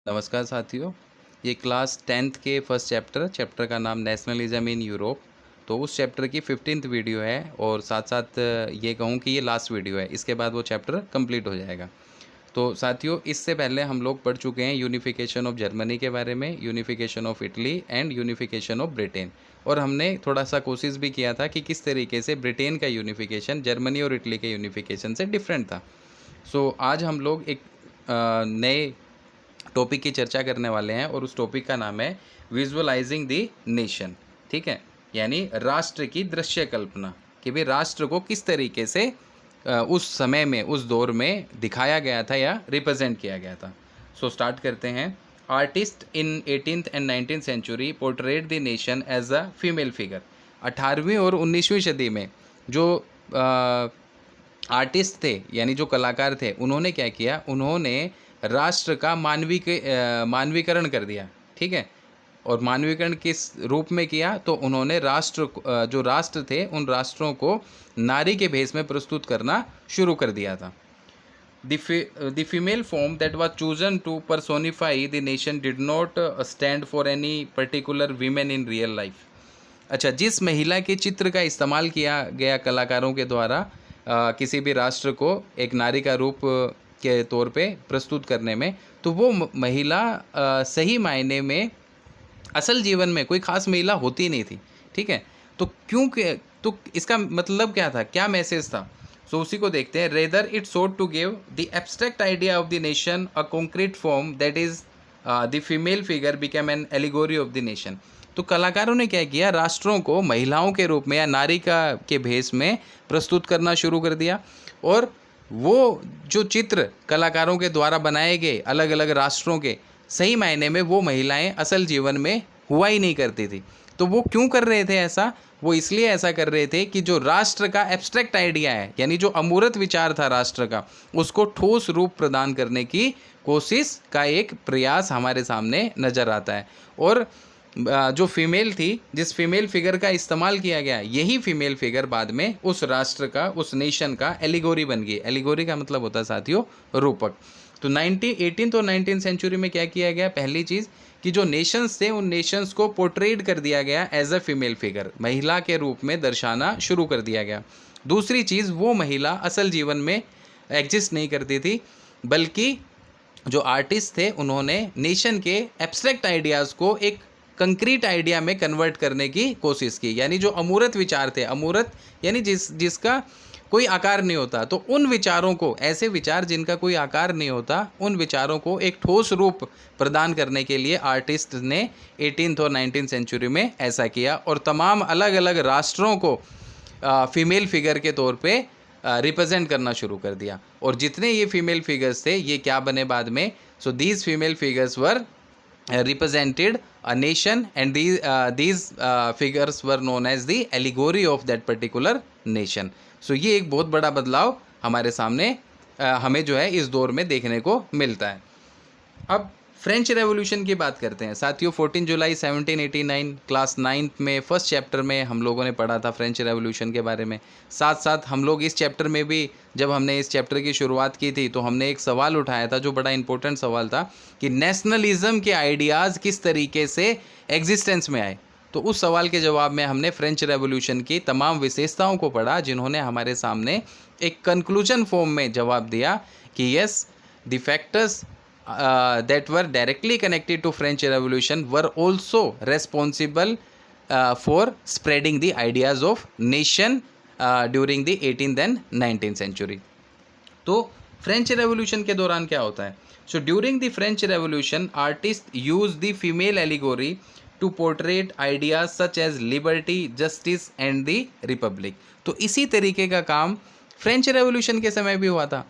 नमस्कार साथियों। ये क्लास 10th के फर्स्ट चैप्टर का नाम नेशनलिज्म इन यूरोप। तो उस चैप्टर की 15th वीडियो है और साथ साथ ये कहूँ कि ये लास्ट वीडियो है। इसके बाद वो चैप्टर कंप्लीट हो जाएगा। तो साथियों, इससे पहले हम लोग पढ़ चुके हैं यूनिफिकेशन ऑफ जर्मनी के बारे में, unification of Italy and unification of Britain. और हमने थोड़ा सा कोशिश भी किया था कि किस तरीके से ब्रिटेन का यूनिफिकेशन जर्मनी और इटली के यूनिफिकेशन से डिफरेंट था। आज हम लोग एक नए टॉपिक की चर्चा करने वाले हैं और उस टॉपिक का नाम है विजुअलाइजिंग द नेशन। ठीक है, यानी राष्ट्र की दृश्य कल्पना, कि भाई राष्ट्र को किस तरीके से उस समय में, उस दौर में दिखाया गया था या रिप्रेजेंट किया गया था। स्टार्ट करते हैं। Artist in 18th and 19th century portrait the nation as a female figure. 18वीं और 19वीं सदी में जो आर्टिस्ट थे, यानी जो कलाकार थे, उन्होंने क्या किया, उन्होंने राष्ट्र का मानवीकरण कर दिया। ठीक है, और मानवीकरण किस रूप में किया, तो उन्होंने जो राष्ट्र थे, उन राष्ट्रों को नारी के भेष में प्रस्तुत करना शुरू कर दिया था। The female form that was chosen to personify the nation did not stand for any particular women in real life। अच्छा, जिस महिला के चित्र का इस्तेमाल किया गया कलाकारों के द्वारा किसी भी राष्ट्र को एक नारी का रूप के तौर पे प्रस्तुत करने में, तो वो महिला सही मायने में असल जीवन में कोई खास महिला होती नहीं थी। ठीक है, तो तो इसका मतलब क्या था, क्या मैसेज था? उसी को देखते हैं। Rather it sought to give the abstract idea of the nation a concrete form that is the female figure become an allegory of the nation. तो कलाकारों ने क्या किया, राष्ट्रों को महिलाओं के रूप में या नारी के भेष में प्रस्तुत करना शुरू कर दिया। और वो जो चित्र कलाकारों के द्वारा बनाए गए अलग अलग राष्ट्रों के, सही मायने में वो महिलाएं असल जीवन में हुआ ही नहीं करती थी। तो वो क्यों कर रहे थे ऐसा? वो इसलिए ऐसा कर रहे थे कि जो राष्ट्र का एब्स्ट्रैक्ट आइडिया है, यानी जो अमूर्त विचार था राष्ट्र का, उसको ठोस रूप प्रदान करने की कोशिश का एक प्रयास हमारे सामने नज़र आता है। और जो फीमेल थी, जिस फीमेल फिगर का इस्तेमाल किया गया, यही फीमेल फिगर बाद में उस राष्ट्र का, उस नेशन का एलिगोरी बन गई। एलिगोरी का मतलब होता है साथियों रूपक। तो 18th और 19th सेंचुरी में क्या किया गया, पहली चीज़ कि जो नेशंस थे, उन नेशंस को पोर्ट्रेट कर दिया गया एज अ फीमेल फिगर, महिला के रूप में दर्शाना शुरू कर दिया गया। दूसरी चीज़, वो महिला असल जीवन में एग्जिस्ट नहीं करती थी, बल्कि जो आर्टिस्ट थे, उन्होंने नेशन के एब्स्ट्रैक्ट आइडियाज़ को एक कंक्रीट आइडिया में कन्वर्ट करने की कोशिश की। यानी जो अमूर्त विचार थे, अमूर्त यानी जिसका कोई आकार नहीं होता, तो उन विचारों को, ऐसे विचार जिनका कोई आकार नहीं होता, उन विचारों को एक ठोस रूप प्रदान करने के लिए आर्टिस्ट ने 18th और 19th सेंचुरी में ऐसा किया और तमाम अलग अलग राष्ट्रों को फीमेल फिगर के तौर पे रिप्रेजेंट करना शुरू कर दिया। और जितने ये फीमेल फिगर्स थे, ये क्या बने बाद में? These female figures were represented a nation and these figures were known as the allegory of that particular nation। ये एक बहुत बड़ा बदलाव हमारे सामने हमें जो है इस दौर में देखने को मिलता है। अब फ्रेंच रेवोल्यूशन की बात करते हैं साथियों। 14 जुलाई 1789 क्लास 9th में फर्स्ट चैप्टर में हम लोगों ने पढ़ा था फ्रेंच रेवोल्यूशन के बारे में। साथ साथ हम लोग इस चैप्टर में भी, जब हमने इस चैप्टर की शुरुआत की थी, तो हमने एक सवाल उठाया था जो बड़ा इंपॉर्टेंट सवाल था कि नेशनलिज्म के आइडियाज़ किस तरीके से एग्जिस्टेंस में आए। तो उस सवाल के जवाब में हमने फ्रेंच रेवोल्यूशन की तमाम विशेषताओं को पढ़ा, जिन्होंने हमारे सामने एक कंक्लूजन फॉर्म में जवाब दिया कि yes, the factors that were directly connected to French Revolution were also responsible for spreading the ideas of nation during the 18th and 19th century। तो फ्रेंच रेवोल्यूशन के दौरान क्या होता है? During the French revolution artist use the female allegory to portrait ideas such as liberty, justice and the republic. तो इसी तरीके का काम फ्रेंच रेवोल्यूशन के समय भी हुआ था।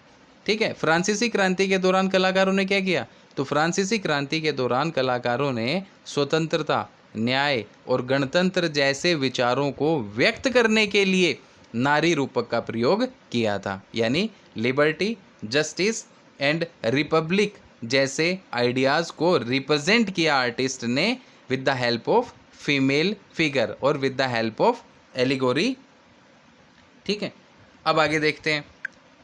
ठीक है, फ्रांसीसी क्रांति के दौरान कलाकारों ने क्या किया? तो फ्रांसीसी क्रांति के दौरान कलाकारों ने स्वतंत्रता, न्याय और गणतंत्र जैसे विचारों को व्यक्त करने के लिए नारी रूपक का प्रयोग किया था। यानी लिबर्टी, जस्टिस एंड रिपब्लिक जैसे आइडियाज़ को रिप्रेजेंट किया आर्टिस्ट ने with the help of female figure और with the help of allegory. ठीक है, अब आगे देखते हैं।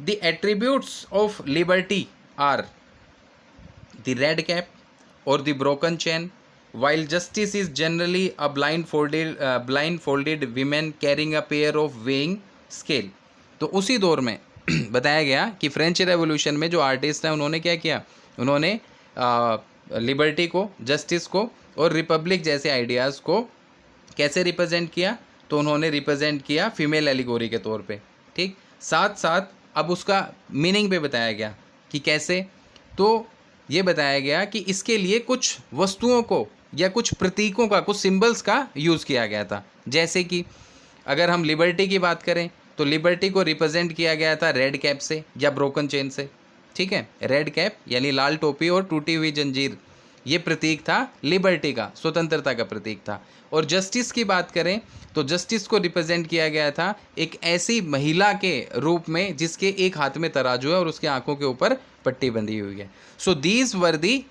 The attributes of liberty are the red cap, or the broken chain. While justice is generally a blindfolded women carrying a pair of weighing scale. तो उसी दौर में बताया गया कि फ्रेंच रेवोल्यूशन में जो आर्टिस्ट हैं उन्होंने क्या किया, उन्होंने लिबर्टी को, जस्टिस को और रिपब्लिक जैसे आइडियाज़ को कैसे रिप्रेजेंट किया, तो उन्होंने रिप्रेजेंट किया फीमेल एलिगोरी के तौर पे, ठीक। साथ साथ अब उसका मीनिंग पे बताया गया कि कैसे, तो ये बताया गया कि इसके लिए कुछ वस्तुओं को या कुछ प्रतीकों का, कुछ सिंबल्स का यूज़ किया गया था। जैसे कि अगर हम लिबर्टी की बात करें तो लिबर्टी को रिप्रेजेंट किया गया था रेड कैप से या ब्रोकन चेन से, ठीक है। रेड कैप यानी लाल टोपी और टूटी हुई जंजीर, ये प्रतीक था लिबर्टी का, स्वतंत्रता का प्रतीक था। और जस्टिस की बात करें तो जस्टिस को रिप्रेजेंट किया गया था एक ऐसी महिला के रूप में जिसके एक हाथ में तराजू है और उसके आंखों के ऊपर पट्टी बंधी हुई है। So these were the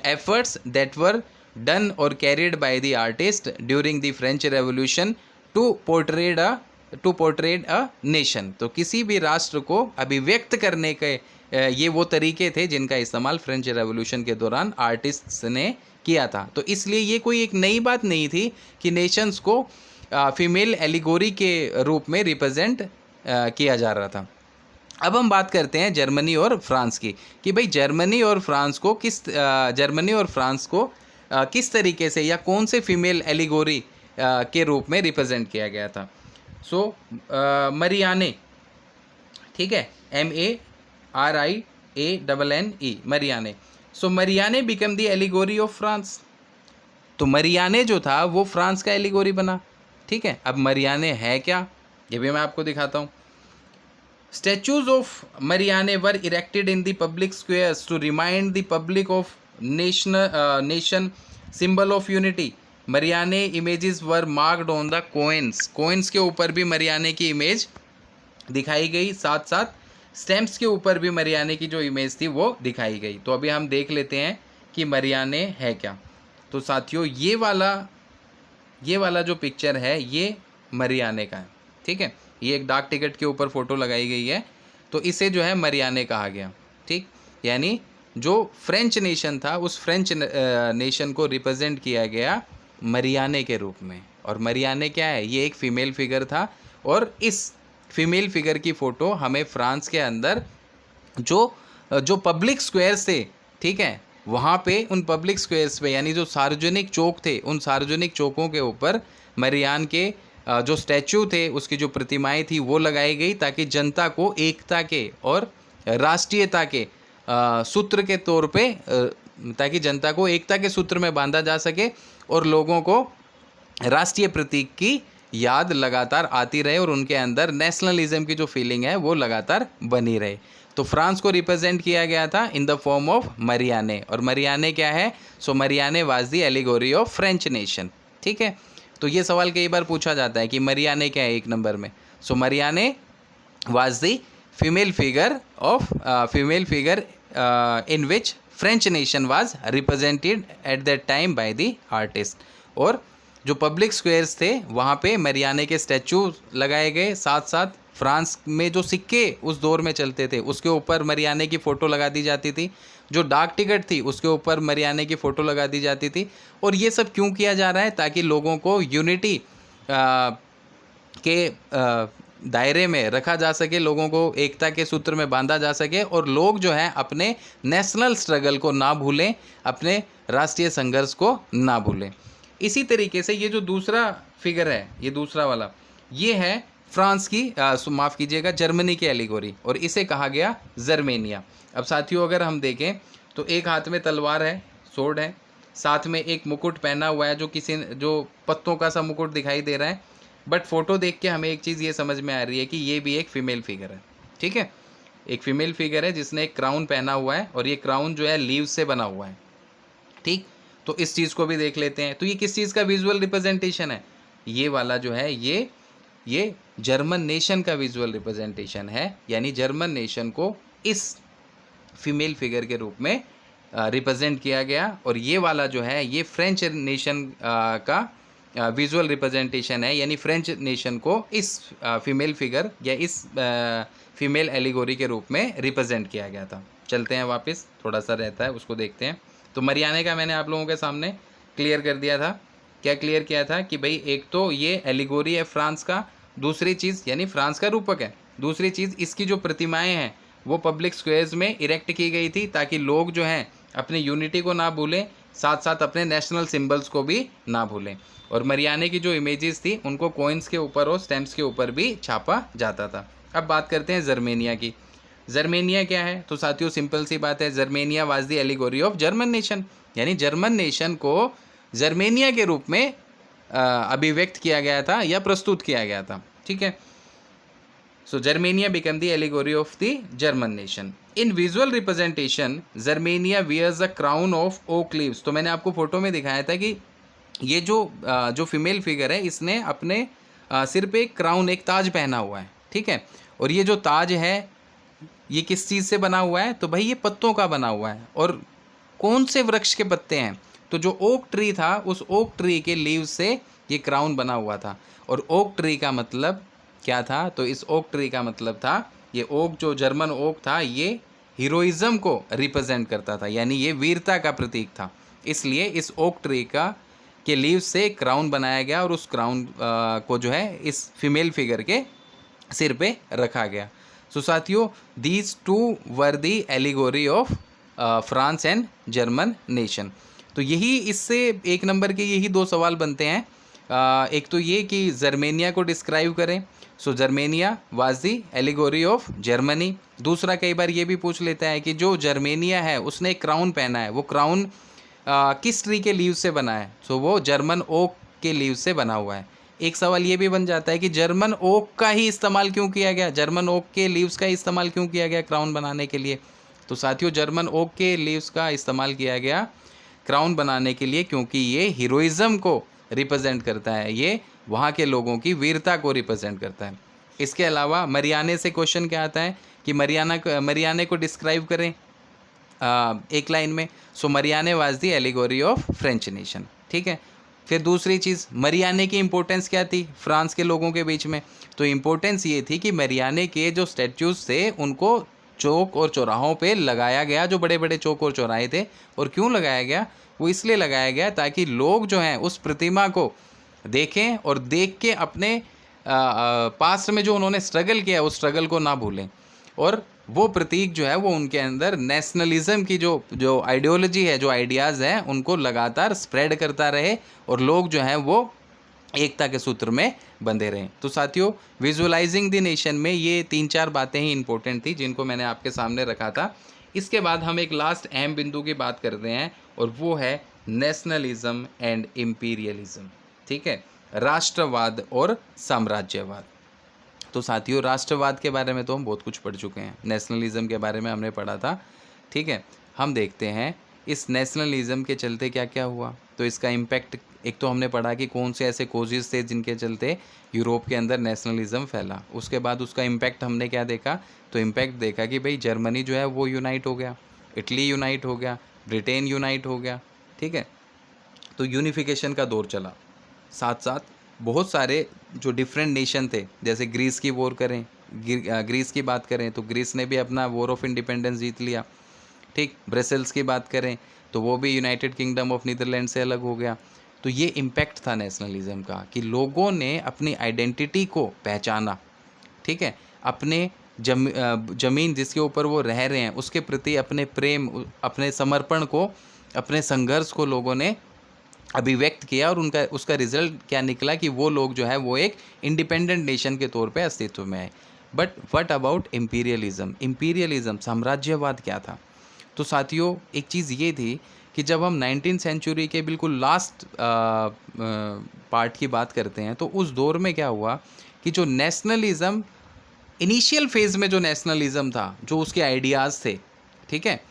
efforts that were done or carried by the artist during the French Revolution to portray a nation। तो किसी भी राष्ट्र को अभिव्यक्त करने के ये वो तरीके थे जिनका इस्तेमाल फ्रेंच रेवोल्यूशन के दौरान आर्टिस्ट्स ने किया था। तो इसलिए ये कोई एक नई बात नहीं थी कि नेशंस को फीमेल एलिगोरी के रूप में रिप्रेजेंट किया जा रहा था। अब हम बात करते हैं जर्मनी और फ्रांस की, कि भाई जर्मनी और फ्रांस को किस तरीके से या कौन से फीमेल एलिगोरी के रूप में रिप्रेजेंट किया गया था। सो मरियाने, ठीक है, MARIANNE, Marianne. So Marianne become the allegory of France. तो मरियाने जो था वो फ्रांस का एलिगोरी बना, ठीक है। अब मरियाने है क्या, ये भी मैं आपको दिखाता हूँ। Statues of Marianne were erected in the public squares to remind the public of nation symbol of unity. Marianne images were marked on the coins. coins के ऊपर भी मरियाने की इमेज दिखाई गई, साथ साथ स्टैम्प्स के ऊपर भी मरियाने की जो इमेज थी वो दिखाई गई। तो अभी हम देख लेते हैं कि मरियाने है क्या। तो साथियों ये वाला जो पिक्चर है ये मरियाने का है, ठीक है। ये एक डाक टिकट के ऊपर फ़ोटो लगाई गई है, तो इसे जो है मरियाने कहा गया, ठीक। यानी जो फ्रेंच नेशन था उस फ्रेंच नेशन को रिप्रेजेंट किया गया मरियाने के रूप में। और मरियाने क्या है, ये एक फ़ीमेल फिगर था और इस फीमेल फिगर की फ़ोटो हमें फ्रांस के अंदर जो पब्लिक स्क्वायर्स थे, ठीक है, वहाँ पे उन पब्लिक स्क्वायर्स पे यानी जो सार्वजनिक चौक थे उन सार्वजनिक चौकों के ऊपर मरियान के जो स्टैचू थे उसकी जो प्रतिमाएं थी वो लगाई गई ताकि जनता को एकता के और राष्ट्रीयता के सूत्र के तौर पे ताकि जनता को एकता के सूत्र में बांधा जा सके और लोगों को राष्ट्रीय प्रतीक की याद लगातार आती रहे और उनके अंदर नेशनलिज्म की जो फीलिंग है वो लगातार बनी रहे। तो फ्रांस को रिप्रेजेंट किया गया था in the form of Marianne. और मरियाने क्या है, so Marianne was the allegory of French nation, ठीक है। तो ये सवाल कई बार पूछा जाता है कि मरियाने क्या है एक नंबर में। So Marianne was the female figure in which French nation was represented at that time by the artist. और जो पब्लिक स्क्वायर्स थे वहाँ पे मरियाने के स्टैचू लगाए गए, साथ साथ फ्रांस में जो सिक्के उस दौर में चलते थे उसके ऊपर मरियाने की फ़ोटो लगा दी जाती थी, जो डाक टिकट थी उसके ऊपर मरियाने की फ़ोटो लगा दी जाती थी। और ये सब क्यों किया जा रहा है, ताकि लोगों को यूनिटी के दायरे में रखा जा सके, लोगों को एकता के सूत्र में बांधा जा सके और लोग जो है अपने नेशनल स्ट्रगल को ना भूलें, अपने राष्ट्रीय संघर्ष को ना भूलें। इसी तरीके से ये जो दूसरा फिगर है, ये दूसरा वाला, ये है फ्रांस की माफ़ कीजिएगा जर्मनी की एलिगोरी और इसे कहा गया जर्मेनिया। अब साथियों अगर हम देखें तो एक हाथ में तलवार है, सोर्ड है, साथ में एक मुकुट पहना हुआ है जो पत्तों का सा मुकुट दिखाई दे रहा है। बट फ़ोटो देख के हमें एक चीज़ ये समझ में आ रही है कि ये भी एक फ़ीमेल फिगर है, ठीक है। एक फ़ीमेल फिगर है जिसने एक क्राउन पहना हुआ है और ये क्राउन जो है लीव्स से बना हुआ है, ठीक। तो इस चीज़ को भी देख लेते हैं। तो ये किस चीज़ का विजुअल रिप्रेजेंटेशन है, ये वाला जो है ये जर्मन नेशन का विजुअल रिप्रेजेंटेशन है, यानी जर्मन नेशन को इस फीमेल फिगर के रूप में रिप्रेजेंट किया गया। और ये वाला जो है ये फ्रेंच नेशन का विजुअल रिप्रेजेंटेशन है, यानी फ्रेंच नेशन को इस फीमेल फिगर या इस फीमेल एलिगोरी के रूप में रिप्रेजेंट किया गया था। चलते हैं वापस, थोड़ा सा रहता है उसको देखते हैं। तो मरियाने का मैंने आप लोगों के सामने क्लियर कर दिया था। क्या क्लियर किया था कि भाई एक तो ये एलिगोरी है फ्रांस का, दूसरी चीज़ यानी फ्रांस का रूपक है, दूसरी चीज़ इसकी जो प्रतिमाएं हैं वो पब्लिक स्क्वेयर्स में इरेक्ट की गई थी ताकि लोग जो हैं अपने यूनिटी को ना भूलें, साथ साथ अपने नेशनल सिंबल्स को भी ना भूलें। और मरियाने की जो इमेजेस थी उनको कॉइन्स के ऊपर और स्टैम्प्स के ऊपर भी छापा जाता था। अब बात करते हैं जर्मेनिया की। जर्मेनिया क्या है? तो साथियों सिंपल सी बात है, Germania was the allegory of German nation, यानी जर्मन नेशन को जर्मेनिया के रूप में अभिव्यक्त किया गया था या प्रस्तुत किया गया था। ठीक है, so Germania become the allegory of the German nation. In visual representation Germania wears a crown of oak leaves. तो मैंने आपको फोटो में दिखाया था कि ये जो फीमेल फिगर है इसने अपने सिर पे एक क्राउन, एक ताज पहना हुआ है। ठीक है, और ये जो ताज है ये किस चीज़ से बना हुआ है? तो भाई ये पत्तों का बना हुआ है। और कौन से वृक्ष के पत्ते हैं? तो जो ओक ट्री था उस ओक ट्री के लीव्स से ये क्राउन बना हुआ था। और ओक ट्री का मतलब क्या था? तो इस ओक ट्री का मतलब था, ये ओक जो जर्मन ओक था ये हीरोइज्म को रिप्रेजेंट करता था, यानी ये वीरता का प्रतीक था। इसलिए इस ओक ट्री के लीव्स से क्राउन बनाया गया और उस क्राउन को जो है इस फीमेल फिगर के सिर पे रखा गया। सो साथियों these two were the allegory of France and German nation. तो यही इससे एक नंबर के यही दो सवाल बनते हैं। एक तो ये कि जर्मेनिया को डिस्क्राइब करें, so Germania was the allegory of Germany. दूसरा कई बार ये भी पूछ लेता है कि जो जर्मेनिया है उसने एक क्राउन पहना है, वो क्राउन किस ट्री के लीव से बना है? सो वो जर्मन ओक के लीव से बना हुआ है। एक सवाल ये भी बन जाता है कि जर्मन ओक का ही इस्तेमाल क्यों किया गया, जर्मन ओक के लीव्स का इस्तेमाल क्यों किया गया क्राउन बनाने के लिए? तो साथियों जर्मन ओक के लीव्स का इस्तेमाल किया गया क्राउन बनाने के लिए क्योंकि ये हीरोइज्म को रिप्रेजेंट करता है, ये वहाँ के लोगों की वीरता को रिप्रेजेंट करता है। इसके अलावा मरियाने से क्वेश्चन क्या आता है कि मरियाने को डिस्क्राइब करें एक लाइन में। So Marianne was the allegory of French nation. ठीक है, फिर दूसरी चीज़, मरियाने की इम्पोर्टेंस क्या थी फ्रांस के लोगों के बीच में? तो इम्पोर्टेंस ये थी कि मरियाने के जो स्टैच्यूज़ थे उनको चौक और चौराहों पे लगाया गया, जो बड़े बड़े चौक और चौराहे थे। और क्यों लगाया गया? वो इसलिए लगाया गया ताकि लोग जो हैं उस प्रतिमा को देखें और देख के अपने पास्ट में जो उन्होंने स्ट्रगल किया उस स्ट्रगल को ना भूलें। और वो प्रतीक जो है वो उनके अंदर नेशनलिज्म की जो आइडियोलॉजी है, जो आइडियाज़ हैं उनको लगातार स्प्रेड करता रहे और लोग जो हैं वो एकता के सूत्र में बंधे रहें। तो साथियों विजुअलाइजिंग द नेशन में ये 3-4 बातें ही इंपॉर्टेंट थी जिनको मैंने आपके सामने रखा था। इसके बाद हम एक लास्ट अहम बिंदु की बात करते हैं और वो है नेशनलिज्म एंड इम्पीरियलिज्म। ठीक है, राष्ट्रवाद और साम्राज्यवाद। तो साथियों राष्ट्रवाद के बारे में तो हम बहुत कुछ पढ़ चुके हैं, नेशनलिज्म के बारे में हमने पढ़ा था। ठीक है, हम देखते हैं इस नेशनलिज्म के चलते क्या क्या हुआ। तो इसका इम्पैक्ट एक तो हमने पढ़ा कि कौन से ऐसे कोजेस थे जिनके चलते यूरोप के अंदर नेशनलिज्म फैला। उसके बाद उसका इम्पैक्ट हमने क्या देखा? तो इम्पैक्ट देखा कि भाई जर्मनी जो है वो यूनाइट हो गया, इटली यूनाइट हो गया, ब्रिटेन यूनाइट हो गया। ठीक है, तो यूनिफिकेशन का दौर चला। साथ साथ बहुत सारे जो डिफरेंट नेशन थे, जैसे ग्रीस की वॉर करें, ग्रीस की बात करें तो ग्रीस ने भी अपना वॉर ऑफ इंडिपेंडेंस जीत लिया। ठीक, ब्रसेल्स की बात करें तो वो भी यूनाइटेड किंगडम ऑफ नीदरलैंड से अलग हो गया। तो ये इम्पैक्ट था नेशनलिज्म का कि लोगों ने अपनी आइडेंटिटी को पहचाना। ठीक है, अपने ज़मीन जिसके ऊपर वो रह रहे हैं उसके प्रति अपने प्रेम, अपने समर्पण को, अपने संघर्ष को लोगों ने अभिव्यक्त किया। और उसका रिजल्ट क्या निकला कि वो लोग जो है वो एक इंडिपेंडेंट नेशन के तौर पे अस्तित्व में आए। बट व्हाट अबाउट इम्पीरियलिज्म, साम्राज्यवाद क्या था? तो साथियों एक चीज़ ये थी कि जब हम 19वीं सेंचुरी के बिल्कुल लास्ट पार्ट की बात करते हैं तो उस दौर में क्या हुआ कि जो नेशनलिज्म, इनिशियल फेज़ में जो नेशनलिज्म था, जो उसके आइडियाज़ थे, ठीक है,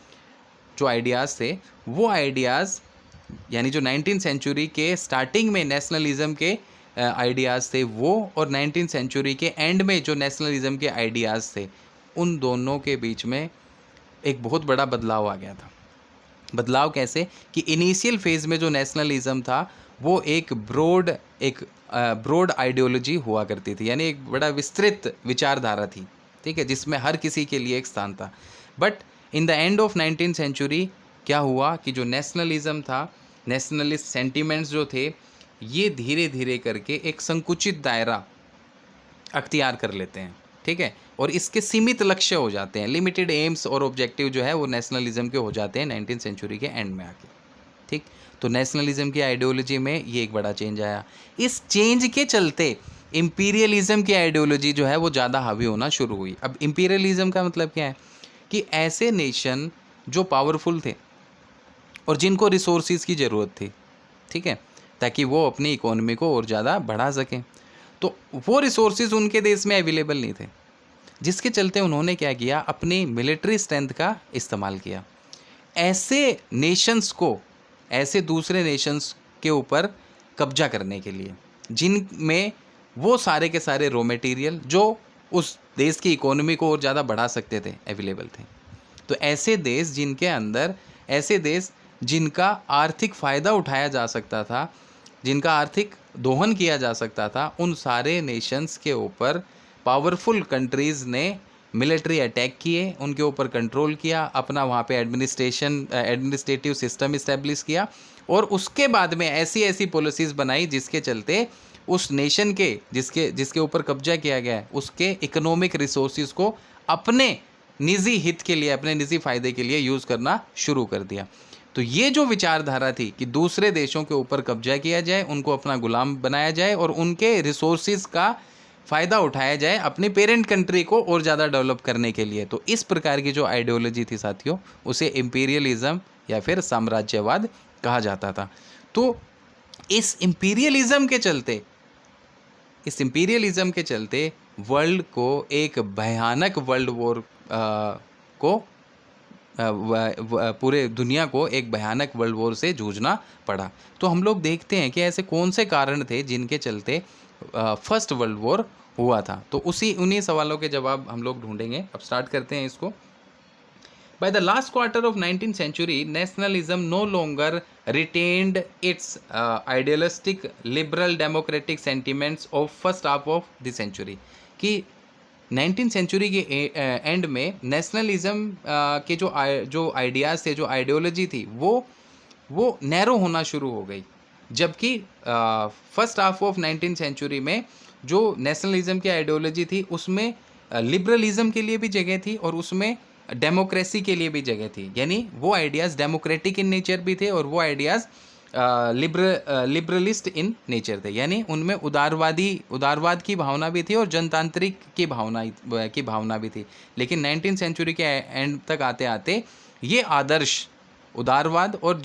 जो आइडियाज़ थे वो आइडियाज़ यानी जो 19वीं सेंचुरी के स्टार्टिंग में नेशनलिज्म के आइडियाज़ थे वो, और 19वीं सेंचुरी के एंड में जो नेशनलिज्म के आइडियाज़ थे, उन दोनों के बीच में एक बहुत बड़ा बदलाव आ गया था। बदलाव कैसे? कि इनिशियल फेज़ में जो नेशनलिज्म था वो एक ब्रॉड आइडियोलॉजी हुआ करती थी, यानी एक बड़ा विस्तृत विचारधारा थी। ठीक है, जिसमें हर किसी के लिए एक स्थान था। But in the end of 19वीं सेंचुरी क्या हुआ कि जो नेशनलिज्म था, नेशनलिस्ट सेंटिमेंट्स जो थे, ये धीरे धीरे करके एक संकुचित दायरा अख्तियार कर लेते हैं, ठीक है, और इसके सीमित लक्ष्य हो जाते हैं, लिमिटेड एम्स और ऑब्जेक्टिव जो है वो नेशनलिज्म के हो जाते हैं 19th सेंचुरी के एंड में आके, ठीक। तो नेशनलिज्म की आइडियोलॉजी में ये एक बड़ा चेंज आया। इस चेंज के चलते इम्पीरियलिज्म की आइडियोलॉजी जो है वो ज़्यादा हावी होना शुरू हुई। अब इम्पीरियलिज्म का मतलब क्या है कि ऐसे नेशन जो पावरफुल थे और जिनको रिसोर्सेज की ज़रूरत थी, ठीक है, ताकि वो अपनी इकोनॉमी को और ज़्यादा बढ़ा सकें, तो वो रिसोर्सेज उनके देश में अवेलेबल नहीं थे, जिसके चलते उन्होंने क्या किया, अपनी मिलिट्री स्ट्रेंथ का इस्तेमाल किया ऐसे नेशंस को, ऐसे दूसरे नेशंस के ऊपर कब्जा करने के लिए, जिनमें वो सारे के सारे रॉ मटेरियल जो उस देश की इकोनॉमी को और ज़्यादा बढ़ा सकते थे अवेलेबल थे। तो ऐसे देश जिनके अंदर, ऐसे देश जिनका आर्थिक फ़ायदा उठाया जा सकता था, जिनका आर्थिक दोहन किया जा सकता था, उन सारे नेशंस के ऊपर पावरफुल कंट्रीज़ ने मिलिट्री अटैक किए, उनके ऊपर कंट्रोल किया, अपना वहाँ पे एडमिनिस्ट्रेटिव सिस्टम इस्टेब्लिश किया, और उसके बाद में ऐसी ऐसी पॉलिसीज़ बनाई जिसके चलते उस नेशन के जिसके ऊपर कब्जा किया गया है, उसके इकोनॉमिक रिसोर्सेज को अपने निजी हित के लिए, अपने निजी फ़ायदे के लिए यूज़ करना शुरू कर दिया। तो ये जो विचारधारा थी कि दूसरे देशों के ऊपर कब्जा किया जाए, उनको अपना गुलाम बनाया जाए और उनके रिसोर्सेज का फ़ायदा उठाया जाए अपनी पेरेंट कंट्री को और ज़्यादा डेवलप करने के लिए, तो इस प्रकार की जो आइडियोलॉजी थी साथियों, उसे इम्पीरियलिज़म या फिर साम्राज्यवाद कहा जाता था। तो इस इम्पीरियलिज़म के चलते वर्ल्ड को एक भयानक वर्ल्ड वॉर को पूरे दुनिया को एक भयानक वर्ल्ड वॉर से जूझना पड़ा। तो हम लोग देखते हैं कि ऐसे कौन से कारण थे जिनके चलते फर्स्ट वर्ल्ड वॉर हुआ था। तो उन्हीं सवालों के जवाब हम लोग ढूंढेंगे। अब स्टार्ट करते हैं इसको। By the last quarter of 19th century, nationalism no longer retained its idealistic liberal democratic sentiments of first half of the century। कि 19th सेंचुरी के एंड में नेशनलिज्म के जो आइडियाज़ थे, जो आइडियोलॉजी थी, वो नैरो होना शुरू हो गई, जबकि first half of 19th century में जो नेशनलिज्म की आइडियोलॉजी थी उसमें लिबरलिज्म के लिए भी जगह थी और उसमें डेमोक्रेसी के लिए भी जगह थी। यानी वो आइडियाज़ डेमोक्रेटिक इन नेचर भी थे और वो आइडियाज़ लिबरलिस्ट इन नेचर थे। यानी उनमें उदारवाद की भावना भी थी और जनतांत्रिक की भावना भी थी। लेकिन 19th सेंचुरी के एंड तक आते आते ये आदर्श उदारवाद और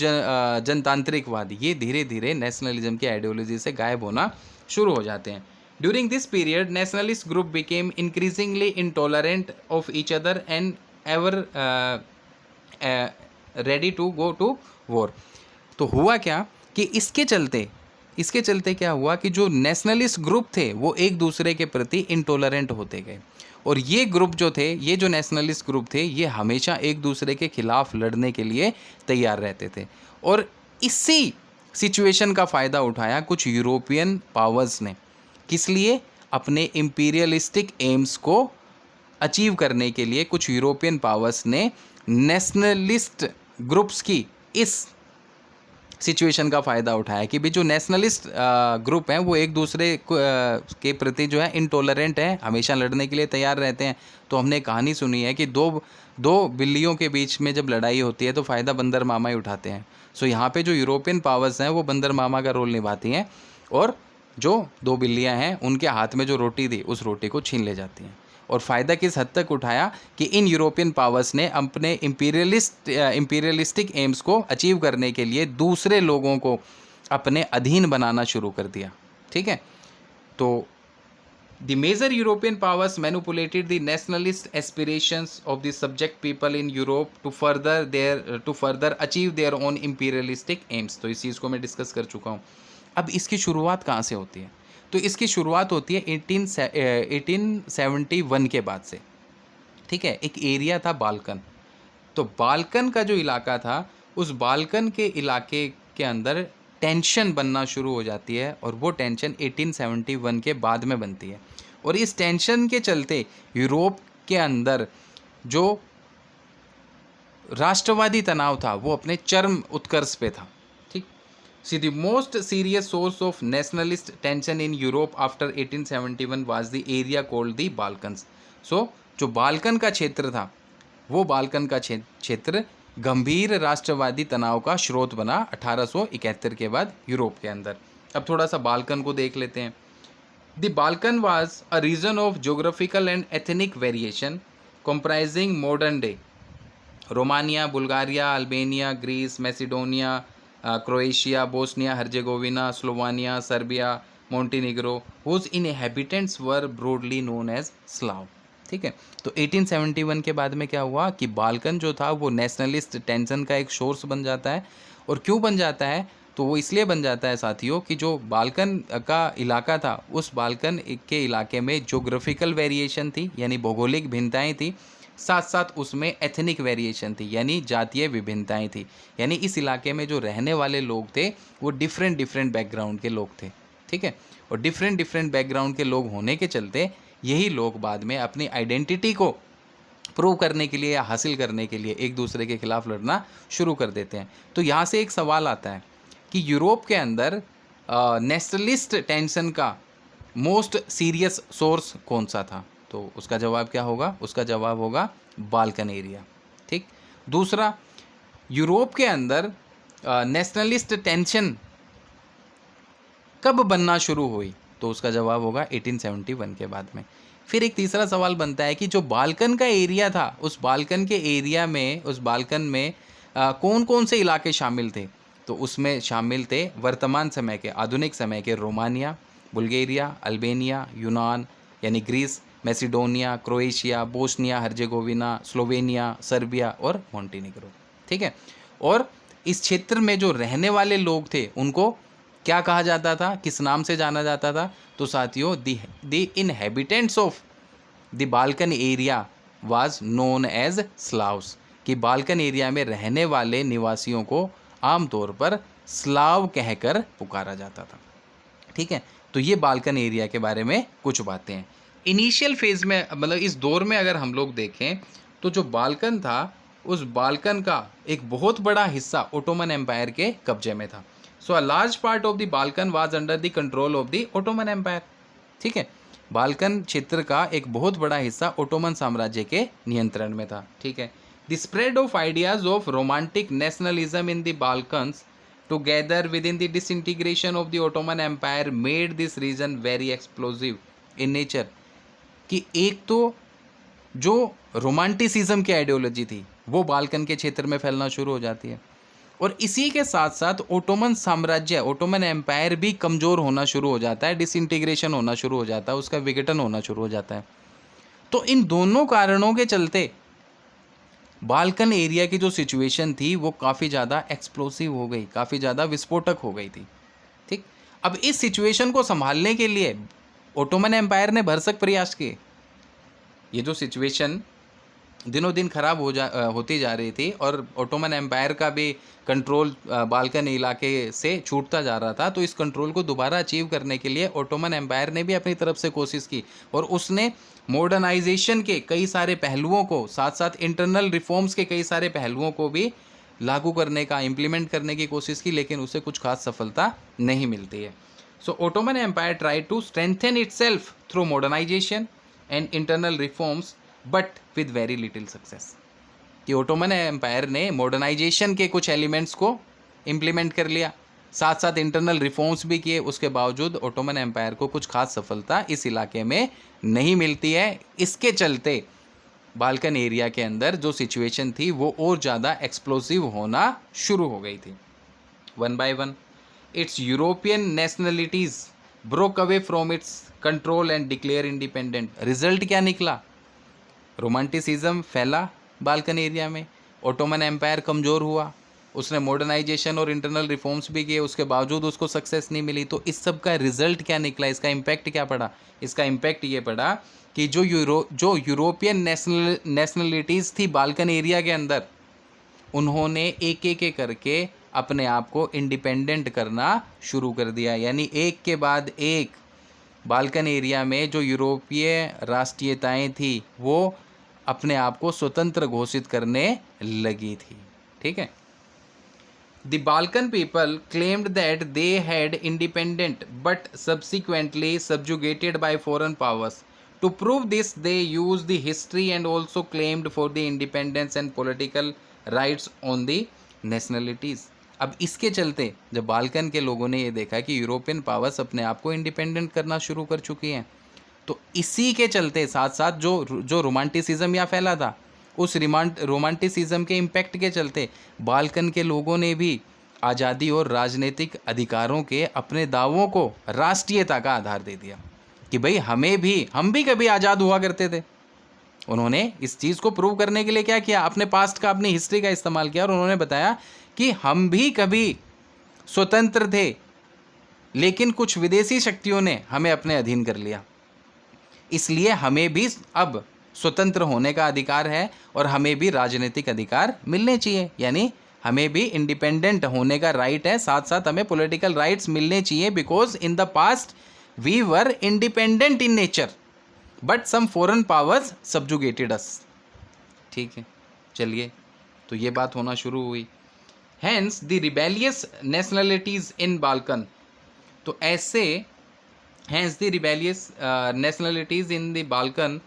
जनतांत्रिकवाद ये धीरे धीरे नेशनलिज्म की आइडियोलॉजी से गायब होना शुरू हो जाते हैं। During this period nationalist group became increasingly intolerant of each other and ever ready to go to war. तो हुआ क्या कि इसके चलते क्या हुआ कि जो नेशनलिस्ट ग्रुप थे वो एक दूसरे के प्रति इंटॉलरेंट होते गए, और ये ग्रुप जो थे, ये जो नेशनलिस्ट ग्रुप थे, ये हमेशा एक दूसरे के खिलाफ लड़ने के लिए तैयार रहते थे। और इसी सिचुएशन का फ़ायदा उठाया कुछ यूरोपियन पावर्स ने। किस लिए? अपने इम्पीरियलिस्टिक एम्स को अचीव करने के लिए कुछ यूरोपियन पावर्स ने नेशनलिस्ट ग्रुप्स की इस सिचुएशन का फ़ायदा उठाया कि भी जो नेशनलिस्ट ग्रुप हैं वो एक दूसरे के प्रति जो है इंटॉलरेंट हैं, हमेशा लड़ने के लिए तैयार रहते हैं। तो हमने कहानी सुनी है कि दो बिल्लियों के बीच में जब लड़ाई होती है तो फ़ायदा बंदर मामा ही उठाते हैं। सो यहाँ पे जो यूरोपियन पावर्स हैं वो बंदर मामा का रोल निभाती हैं, और जो दो बिल्लियाँ हैं उनके हाथ में जो रोटी थी उस रोटी को छीन ले जाती हैं। और फ़ायदा किस हद तक उठाया कि इन यूरोपियन पावर्स ने अपने इम्पीरियलिस्टिक एम्स को अचीव करने के लिए दूसरे लोगों को अपने अधीन बनाना शुरू कर दिया। ठीक है, तो the major European powers manipulated the nationalist aspirations of the subject people in Europe to further achieve their own imperialistic aims. तो इस चीज़ को मैं डिस्कस कर चुका हूँ। अब इसकी शुरुआत कहाँ से होती है? तो इसकी शुरुआत होती है 1871 के बाद से। ठीक है, एक एरिया था बाल्कन। तो बाल्कन का जो इलाका था, उस बाल्कन के इलाके के अंदर टेंशन बनना शुरू हो जाती है, और वो टेंशन 1871 के बाद में बनती है। और इस टेंशन के चलते यूरोप के अंदर जो राष्ट्रवादी तनाव था वो अपने चरम उत्कर्ष पे था। ठीक। See the most serious source of nationalist tension in Europe after 1871 was the area called the Balkans. So जो बाल्कन का क्षेत्र था, वो बाल्कन का क्षेत्र गंभीर राष्ट्रवादी तनाव का स्रोत बना 1871 के बाद यूरोप के अंदर। अब थोड़ा सा बाल्कन को देख लेते हैं। The Balkan was a region of geographical and ethnic variation comprising modern day Romania, Bulgaria, Albania, Greece, Macedonia, Croatia, Bosnia Herzegovina, Slovenia, Serbia, Montenegro, whose inhabitants were broadly known as Slav. ठीक है। तो 1871 के बाद में क्या हुआ कि Balkan जो था वो नेशनलिस्ट टेंशन का एक सोर्स बन जाता है। और क्यों बन जाता है? तो वो इसलिए बन जाता है साथियों कि जो बाल्कन का इलाका था, उस बाल्कन के इलाके में ज्योग्राफिकल वेरिएशन थी, यानी भौगोलिक भिन्नताएं थी, साथ साथ उसमें एथनिक वेरिएशन थी, यानी जातीय विभिन्नताएं थी। यानी इस इलाके में जो रहने वाले लोग थे वो डिफरेंट बैकग्राउंड के लोग थे। ठीक है। और डिफरेंट बैकग्राउंड के लोग होने के चलते यही लोग बाद में अपनी आइडेंटिटी को प्रूव करने के लिए या हासिल करने के लिए एक दूसरे के खिलाफ लड़ना शुरू कर देते हैं। तो यहाँ से एक सवाल आता है कि यूरोप के अंदर नेशनलिस्ट टेंशन का मोस्ट सीरियस सोर्स कौन सा था? तो उसका जवाब क्या होगा? उसका जवाब होगा बाल्कन एरिया। ठीक। दूसरा, यूरोप के अंदर नेशनलिस्ट टेंशन कब बनना शुरू हुई? तो उसका जवाब होगा 1871 के बाद में। फिर एक तीसरा सवाल बनता है कि जो बाल्कन का एरिया था, उस बाल्कन के एरिया में, उस बाल्कन में कौन कौन से इलाके शामिल थे? तो उसमें शामिल थे वर्तमान समय के, आधुनिक समय के रोमानिया, बुल्गारिया, अल्बेनिया, यूनान यानी Greece, Macedonia, Croatia, Bosnia Herzegovina, Slovenia, Serbia और मोंटेनिग्रो। ठीक है। और इस क्षेत्र में जो रहने वाले लोग थे उनको क्या कहा जाता था, किस नाम से जाना जाता था? तो साथियों, the inhabitants of the Balkan area was known as Slavs, कि बाल्कन एरिया में रहने वाले निवासियों को आमतौर पर स्लाव कहकर पुकारा जाता था। ठीक है। तो ये बाल्कन एरिया के बारे में कुछ बातें हैं। इनिशियल फेज में, मतलब इस दौर में अगर हम लोग देखें तो जो बाल्कन था, उस बाल्कन का एक बहुत बड़ा हिस्सा ओटोमन एम्पायर के कब्जे में था। So a large part of the Balkan was under the control of the Ottoman empire. ठीक है। बाल्कन क्षेत्र का एक बहुत बड़ा हिस्सा ओटोमन साम्राज्य के नियंत्रण में था। ठीक है। The spread of ideas of romantic nationalism in the Balkans together with in the disintegration of the Ottoman empire made this region very explosive in nature. कि एक तो जो रोमांटिसिज्म की आइडियोलॉजी थी वो बाल्कन के क्षेत्र में फैलना शुरू हो जाती है, और इसी के साथ साथ ओटोमन साम्राज्य, ओटोमन एम्पायर भी कमज़ोर होना शुरू हो जाता है, डिसइंटीग्रेशन होना शुरू हो जाता है, उसका विघटन होना शुरू हो जाता है। तो इन दोनों कारणों के चलते बाल्कन एरिया की जो सिचुएशन थी वो काफ़ी ज़्यादा एक्सप्लोसिव हो गई, काफ़ी ज़्यादा विस्फोटक हो गई थी। ठीक। अब इस सिचुएशन को संभालने के लिए ओटोमन एम्पायर ने भरसक प्रयास किए। ये जो सिचुएशन दिनों दिन खराब होती जा रही थी और ओटोमन एम्पायर का भी कंट्रोल बाल्कन इलाके से छूटता जा रहा था, तो इस कंट्रोल को दोबारा अचीव करने के लिए ओटोमन एम्पायर ने भी अपनी तरफ से कोशिश की, और उसने मॉडर्नाइजेशन के कई सारे पहलुओं को, साथ साथ इंटरनल रिफॉर्म्स के कई सारे पहलुओं को भी लागू करने का, इम्प्लीमेंट करने की कोशिश की, लेकिन उसे कुछ खास सफलता नहीं मिलती है। So Ottoman empire try to strengthen itself through modernisation and internal reforms but with very little success. कि ओटोमन एम्पायर ने मॉडर्नाइजेशन के कुछ एलिमेंट्स को इम्प्लीमेंट कर लिया, साथ साथ इंटरनल रिफॉर्म्स भी किए, उसके बावजूद ओटोमन एम्पायर को कुछ खास सफलता इस इलाके में नहीं मिलती है। इसके चलते बाल्कन एरिया के अंदर जो सिचुएशन थी वो और ज़्यादा एक्सप्लोसिव होना शुरू हो गई थी। One by one it's European nationalities broke away from its control and declare independent. Result क्या निकला? रोमांटिसिज्म फैला बाल्कन एरिया में, ओटोमन एम्पायर कमज़ोर हुआ, उसने मॉडर्नाइजेशन और इंटरनल रिफॉर्म्स भी किए, उसके बावजूद उसको सक्सेस नहीं मिली। तो इस सब का रिजल्ट क्या निकला? इसका इम्पैक्ट क्या पड़ा? इसका इम्पैक्ट ये पड़ा कि जो यूरोपियन नेशनलिटीज़ थी बाल्कन एरिया के अंदर, उन्होंने एक एक करके अपने आप को इंडिपेंडेंट करना शुरू कर दिया। यानी एक के बाद एक बाल्कन एरिया में जो यूरोपीय राष्ट्रीयताएं थी वो अपने आप को स्वतंत्र घोषित करने लगी थी। ठीक है। The Balkan people claimed that they had independent but subsequently subjugated by foreign powers. To prove this, they used the history and also claimed for the independence and political rights on the nationalities. अब इसके चलते जब Balkan के लोगों ने ये देखा कि यूरोपियन पावर्स अपने आप को इंडिपेंडेंट करना शुरू कर चुकी हैं, तो इसी के चलते साथ साथ जो रोमांटिसिज्म या फैला था, उस रोमांटिसिज्म के इम्पैक्ट के चलते बाल्कन के लोगों ने भी आज़ादी और राजनीतिक अधिकारों के अपने दावों को राष्ट्रीयता का आधार दे दिया कि भाई हम भी कभी आज़ाद हुआ करते थे। उन्होंने इस चीज़ को प्रूव करने के लिए क्या किया, अपने पास्ट का, अपनी हिस्ट्री का इस्तेमाल किया और उन्होंने बताया कि हम भी कभी स्वतंत्र थे, लेकिन कुछ विदेशी शक्तियों ने हमें अपने अधीन कर लिया, इसलिए हमें भी अब स्वतंत्र होने का अधिकार है और हमें भी राजनीतिक अधिकार मिलने चाहिए, यानी हमें भी इंडिपेंडेंट होने का राइट है, साथ साथ हमें पॉलिटिकल राइट्स मिलने चाहिए, because in the past we were independent in nature but some foreign powers subjugated us. ठीक है, चलिए, तो ये बात होना शुरू हुई। Hence the rebellious nationalities in Balkan, तो ऐसे hence the rebellious nationalities in the Balkan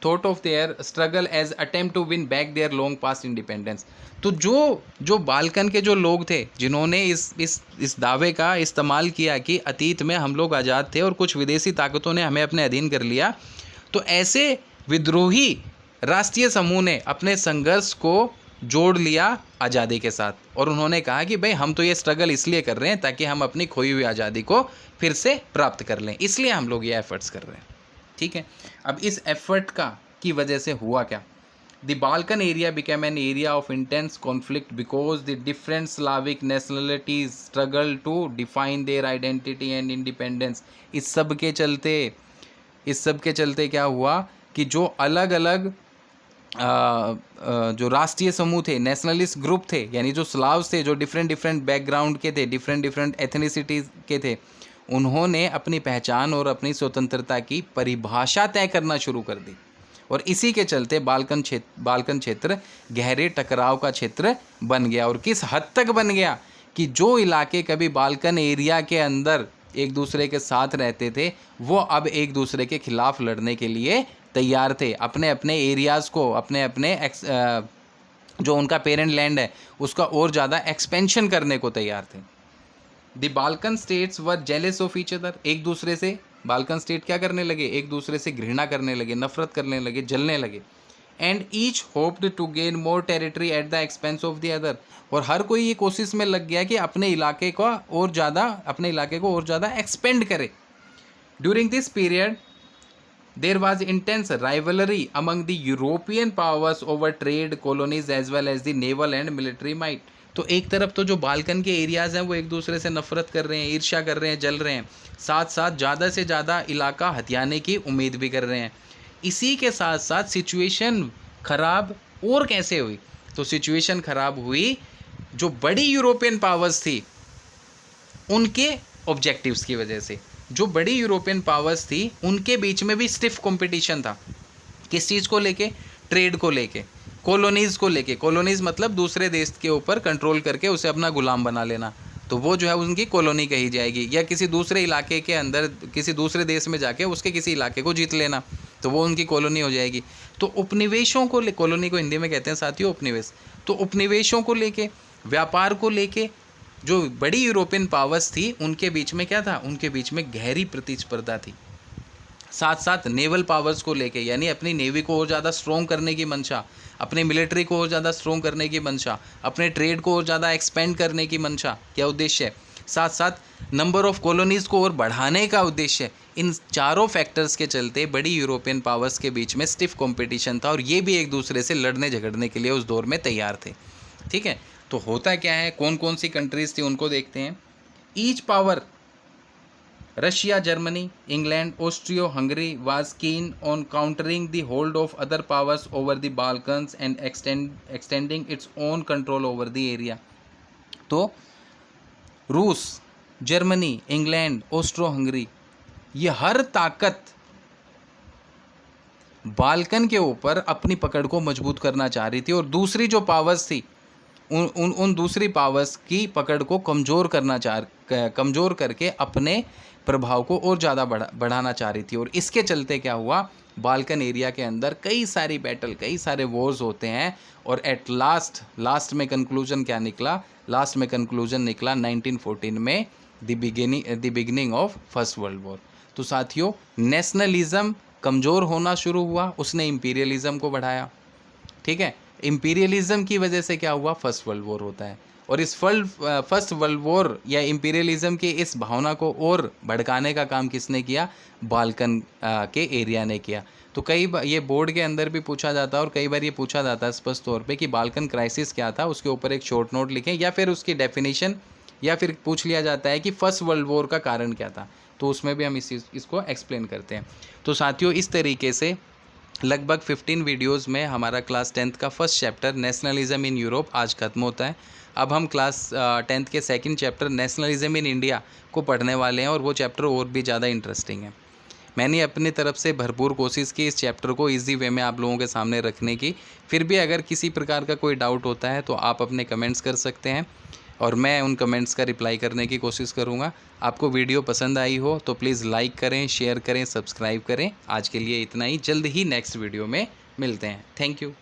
thought of their struggle as attempt to win back their long past independence. तो जो बाल्कन के जो लोग थे जिन्होंने इस दावे का इस्तेमाल किया कि अतीत में हम लोग आज़ाद थे और कुछ विदेशी ताकतों ने हमें अपने अधीन कर लिया, तो ऐसे विद्रोही राष्ट्रीय समूह ने अपने संघर्ष को जोड़ लिया आज़ादी के साथ और उन्होंने कहा कि भाई हम तो ये स्ट्रगल इसलिए कर रहे हैं ताकि हम अपनी खोई हुई आज़ादी को फिर से प्राप्त कर लें, इसलिए हम लोग ये एफर्ट्स कर रहे हैं। ठीक है, अब इस एफर्ट की वजह से हुआ क्या? The Balkan area became an area of intense conflict because the different Slavic nationalities struggle to define their identity and independence. इस सब के चलते क्या हुआ कि जो अलग अलग जो राष्ट्रीय समूह थे, नेशनलिस्ट ग्रुप थे, यानी जो स्लाव्स थे, जो डिफरेंट बैकग्राउंड के थे, डिफरेंट एथनिसिटीज़ के थे, उन्होंने अपनी पहचान और अपनी स्वतंत्रता की परिभाषा तय करना शुरू कर दी और इसी के चलते बाल्कन क्षेत्र गहरे टकराव का क्षेत्र बन गया। और किस हद तक बन गया कि जो इलाके कभी बाल्कन एरिया के अंदर एक दूसरे के साथ रहते थे, वो अब एक दूसरे के खिलाफ लड़ने के लिए तैयार थे, अपने अपने एरियाज़ को, अपने अपने जो उनका पेरेंट लैंड है उसका और ज़्यादा एक्सपेंशन करने को तैयार थे। The Balkan states were jealous of each other, एक दूसरे से बाल्कन स्टेट क्या करने लगे, एक दूसरे से घृणा करने लगे, नफरत करने लगे, जलने लगे। And each hoped to gain more territory at the expense of the other, और हर कोई ये कोशिश में लग गया कि अपने इलाके को और ज़्यादा एक्सपेंड करे। During this period there was intense rivalry among the European powers over trade, colonies as well as the naval and military might। तो एक तरफ तो जो बाल्कन के एरियाज़ हैं वो एक दूसरे से नफरत कर रहे हैं, ईर्ष्या कर रहे हैं, जल रहे हैं, साथ साथ ज़्यादा से ज़्यादा इलाका हथियाने की उम्मीद भी कर रहे हैं। इसी के साथ साथ सिचुएशन ख़राब और कैसे हुई? तो सिचुएशन ख़राब हुई जो बड़ी यूरोपियन पावर्स थी उनके ऑब्जेक्टिव्स की वजह से। जो बड़ी यूरोपियन पावर्स थी उनके बीच में भी स्टिफ कंपटीशन था। किस चीज़ को लेके? ट्रेड को लेके, कॉलोनीज़ को लेके। कॉलोनीज़ मतलब दूसरे देश के ऊपर कंट्रोल करके उसे अपना गुलाम बना लेना, तो वो जो है उनकी कॉलोनी कही जाएगी। या किसी दूसरे इलाके के अंदर किसी दूसरे देश में जाके उसके किसी इलाके को जीत लेना, तो वो उनकी कॉलोनी हो जाएगी। तो उपनिवेशों को, कॉलोनी को हिंदी में कहते हैं साथियों उपनिवेश। तो उपनिवेशों को लेके, व्यापार को लेके जो बड़ी यूरोपियन पावर्स थी उनके बीच में क्या था? उनके बीच में गहरी प्रतिस्पर्धा थी। साथ साथ नेवल पावर्स को लेके, यानी अपनी नेवी को और ज़्यादा स्ट्रॉन्ग करने की मंशा, अपनी मिलिट्री को और ज़्यादा स्ट्रॉन्ग करने की मंशा, अपने ट्रेड को और ज़्यादा एक्सपेंड करने की मंशा, क्या उद्देश्य है? साथ साथ नंबर ऑफ कॉलोनीज़ को और बढ़ाने का उद्देश्य है। इन चारों फैक्टर्स के चलते बड़ी यूरोपियन पावर्स के बीच में स्टिफ कॉम्पिटिशन था और ये भी एक दूसरे से लड़ने झगड़ने के लिए उस दौर में तैयार थे। ठीक है, तो होता क्या है, कौन कौन सी कंट्रीज़ थी उनको देखते हैं। Each power, Russia, Germany, England, Austro Hungary was keen on countering the hold of other powers over the Balkans and extending its own control over the area. तो रूस, जर्मनी, इंग्लैंड, ऑस्ट्रो हंगरी, ये हर ताकत Balkan के ऊपर अपनी पकड़ को मजबूत करना चाह रही थी और दूसरी जो पावर्स थी उन दूसरी पावर्स की पकड़ को कमज़ोर करके अपने प्रभाव को और ज़्यादा बढ़ाना चाह रही थी। और इसके चलते क्या हुआ, बाल्कन एरिया के अंदर कई सारी बैटल, कई सारे वॉर्स होते हैं और एट लास्ट में कंक्लूजन क्या निकला, लास्ट में कंक्लूजन निकला 1914 में the beginning of first world war. तो साथियों, नेशनलिज्म कमज़ोर होना शुरू हुआ, उसने इंपीरियलिज्म को बढ़ाया। ठीक है, इंपीरियलिज्म की वजह से क्या हुआ, फर्स्ट वर्ल्ड वॉर होता है। और इस फर्स्ट वर्ल्ड वॉर या इंपीरियलिज्म की इस भावना को और भड़काने का काम किसने किया, बाल्कन के एरिया ने किया। तो कई बार ये बोर्ड के अंदर भी पूछा जाता है और कई बार ये पूछा जाता है स्पष्ट तौर पे कि बाल्कन क्राइसिस क्या था, उसके ऊपर एक शॉर्ट नोट लिखें या फिर उसकी डेफिनेशन, या फिर पूछ लिया जाता है कि फर्स्ट वर्ल्ड वॉर का कारण क्या था, तो उसमें भी हम इसको एक्सप्लेन करते हैं। तो साथियों, इस तरीके से लगभग 15 वीडियोस में हमारा क्लास 10th का first chapter nationalism in Europe आज खत्म होता है। अब हम क्लास 10th के second chapter nationalism in India को पढ़ने वाले हैं और वो चैप्टर और भी ज़्यादा इंटरेस्टिंग है। मैंने अपनी तरफ से भरपूर कोशिश की इस चैप्टर को इजी वे में आप लोगों के सामने रखने की। फिर भी अगर किसी प्रकार का कोई डाउट होता है तो आप अपने कमेंट्स कर सकते हैं और मैं उन कमेंट्स का रिप्लाई करने की कोशिश करूँगा। आपको वीडियो पसंद आई हो तो प्लीज़ लाइक करें, शेयर करें, सब्सक्राइब करें। आज के लिए इतना ही, जल्द ही नेक्स्ट वीडियो में मिलते हैं। Thank you.